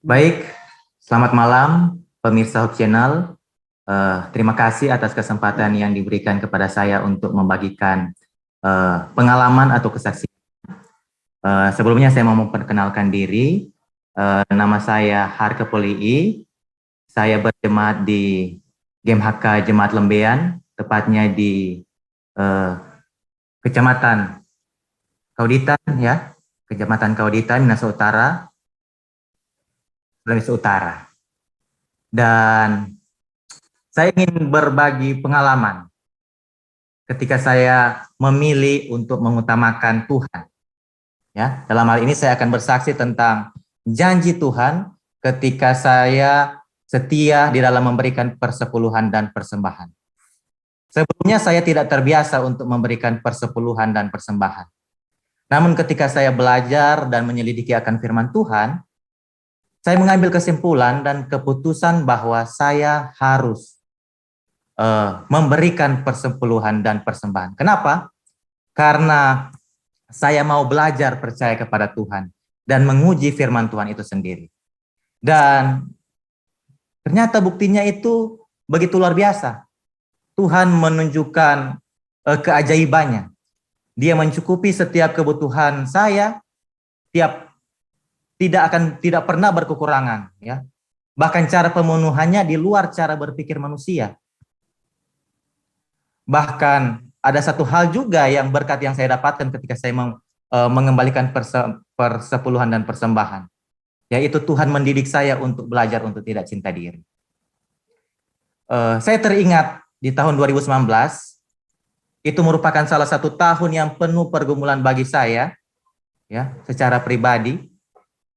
Baik, selamat malam pemirsa Hope Channel. Terima kasih atas kesempatan yang diberikan kepada saya untuk membagikan pengalaman atau kesaksian. Sebelumnya saya mau memperkenalkan diri. Nama saya Harke Polii. Saya berjemaat di GMHK Jemaat Lembean, tepatnya di Kecamatan Kauditan, ya, Kecamatan Kauditan, Minahasa Utara, Sulawesi Utara. Dan saya ingin berbagi pengalaman ketika saya memilih untuk mengutamakan Tuhan. Ya, dalam hal ini saya akan bersaksi tentang janji Tuhan ketika saya setia di dalam memberikan persepuluhan dan persembahan. Sebelumnya saya tidak terbiasa untuk memberikan persepuluhan dan persembahan. Namun ketika saya belajar dan menyelidiki akan firman Tuhan, saya mengambil kesimpulan dan keputusan bahwa saya harus memberikan persepuluhan dan persembahan. Kenapa? Karena saya mau belajar percaya kepada Tuhan dan menguji firman Tuhan itu sendiri. Dan ternyata buktinya itu begitu luar biasa. Tuhan menunjukkan keajaibannya. Dia mencukupi setiap kebutuhan saya, tidak pernah berkekurangan, ya. Bahkan cara pemenuhannya di luar cara berpikir manusia. Bahkan ada satu hal juga yang berkat yang saya dapatkan ketika saya mengembalikan persepuluhan dan persembahan, yaitu Tuhan mendidik saya untuk belajar untuk tidak cinta diri. Saya teringat di tahun 2019, itu merupakan salah satu tahun yang penuh pergumulan bagi saya, ya, secara pribadi,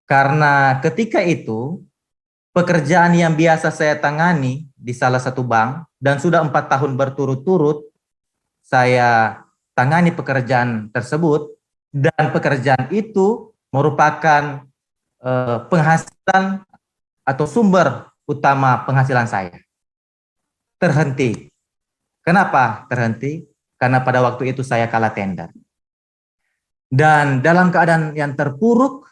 karena ketika itu pekerjaan yang biasa saya tangani di salah satu bank dan sudah 4 tahun berturut-turut saya tangani pekerjaan tersebut, dan pekerjaan itu merupakan penghasilan atau sumber utama penghasilan saya. Terhenti. Kenapa terhenti? Karena pada waktu itu saya kalah tender. Dan dalam keadaan yang terpuruk,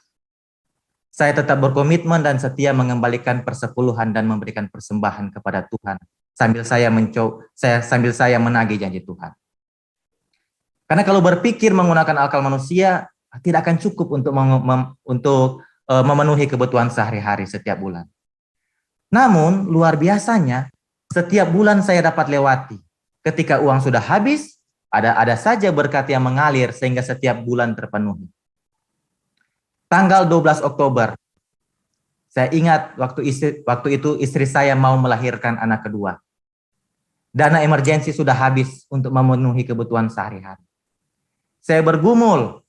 saya tetap berkomitmen dan setia mengembalikan persepuluhan dan memberikan persembahan kepada Tuhan sambil saya menagih janji Tuhan. Karena kalau berpikir menggunakan akal manusia tidak akan cukup untuk memenuhi kebutuhan sehari-hari setiap bulan. Namun luar biasanya setiap bulan saya dapat lewati. Ketika uang sudah habis, ada saja berkat yang mengalir sehingga setiap bulan terpenuhi. Tanggal 12 Oktober, saya ingat waktu itu istri saya mau melahirkan anak kedua. Dana emergensi sudah habis untuk memenuhi kebutuhan sehari-hari. Saya bergumul,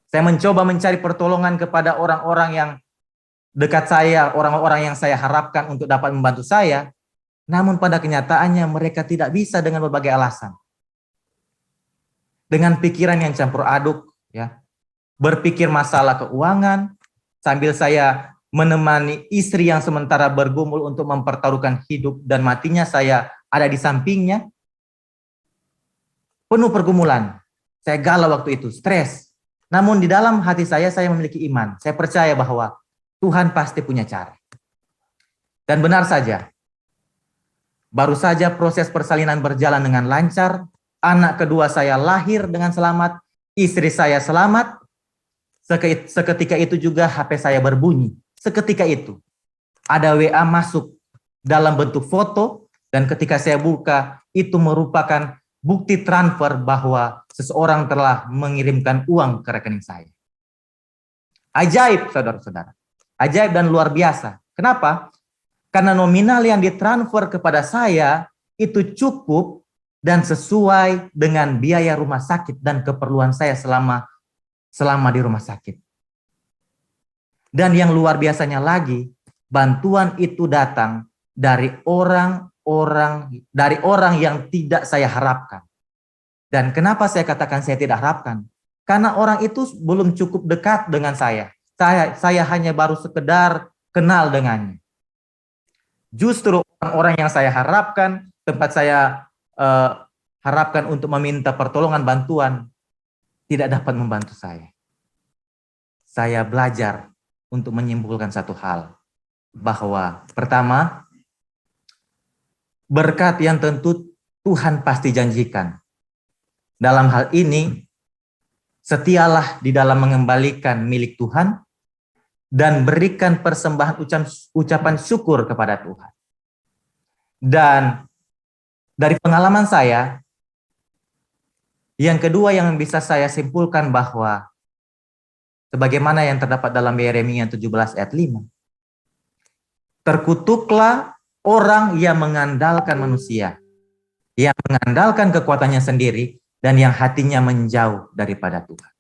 saya mencoba mencari pertolongan kepada orang-orang yang dekat saya, orang-orang yang saya harapkan untuk dapat membantu saya. Namun pada kenyataannya mereka tidak bisa dengan berbagai alasan. Dengan pikiran yang campur aduk, ya, berpikir masalah keuangan, sambil saya menemani istri yang sementara bergumul untuk mempertaruhkan hidup dan matinya, saya ada di sampingnya. Penuh pergumulan. Saya galau waktu itu, stres. Namun di dalam hati saya memiliki iman. Saya percaya bahwa Tuhan pasti punya cara. Dan benar saja, baru saja proses persalinan berjalan dengan lancar, anak kedua saya lahir dengan selamat, istri saya selamat. Seketika itu juga HP saya berbunyi. Seketika itu ada WA masuk dalam bentuk foto, dan ketika saya buka, itu merupakan bukti transfer bahwa seseorang telah mengirimkan uang ke rekening saya. Ajaib, saudara-saudara. Ajaib dan luar biasa. Kenapa? Karena nominal yang ditransfer kepada saya itu cukup dan sesuai dengan biaya rumah sakit dan keperluan saya selama di rumah sakit. Dan yang luar biasanya lagi, bantuan itu datang dari orang yang tidak saya harapkan. Dan kenapa saya katakan saya tidak harapkan? Karena orang itu belum cukup dekat dengan saya. Saya hanya baru sekedar kenal dengannya. Justru orang-orang yang saya harapkan, tempat saya harapkan untuk meminta pertolongan bantuan, tidak dapat membantu saya. Saya belajar untuk menyimpulkan satu hal. Bahwa pertama, berkat yang tentu Tuhan pasti janjikan. Dalam hal ini, setialah di dalam mengembalikan milik Tuhan dan berikan persembahan ucapan syukur kepada Tuhan. Dan dari pengalaman saya, yang kedua yang bisa saya simpulkan bahwa sebagaimana yang terdapat dalam Yeremia 17 ayat 5. Terkutuklah orang yang mengandalkan manusia, yang mengandalkan kekuatannya sendiri, dan yang hatinya menjauh daripada Tuhan.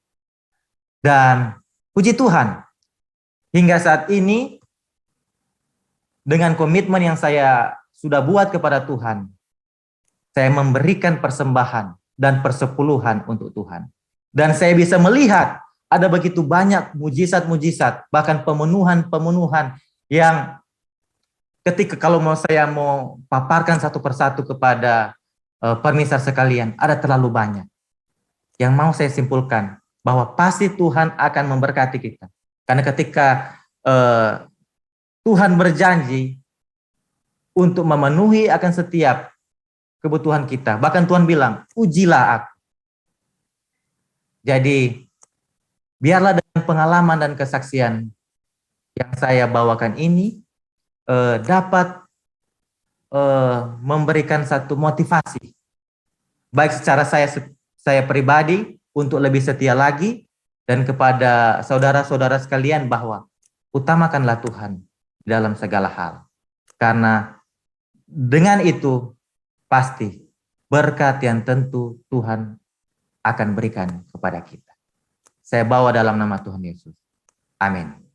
Dan puji Tuhan, hingga saat ini, dengan komitmen yang saya sudah buat kepada Tuhan, saya memberikan persembahan dan persepuluhan untuk Tuhan. Dan saya bisa melihat ada begitu banyak mujizat-mujizat, bahkan pemenuhan-pemenuhan yang ketika kalau saya mau paparkan satu persatu kepada permisal sekalian, ada terlalu banyak. Yang mau saya simpulkan bahwa pasti Tuhan akan memberkati kita. Karena ketika Tuhan berjanji untuk memenuhi akan setiap kebutuhan kita. Bahkan Tuhan bilang, ujilah aku. Jadi, biarlah dengan pengalaman dan kesaksian yang saya bawakan ini, dapat memberikan satu motivasi baik secara saya pribadi untuk lebih setia lagi, dan kepada saudara-saudara sekalian bahwa utamakanlah Tuhan dalam segala hal, karena dengan itu pasti berkat yang tentu Tuhan akan berikan kepada kita. Saya bawa dalam nama Tuhan Yesus. Amin.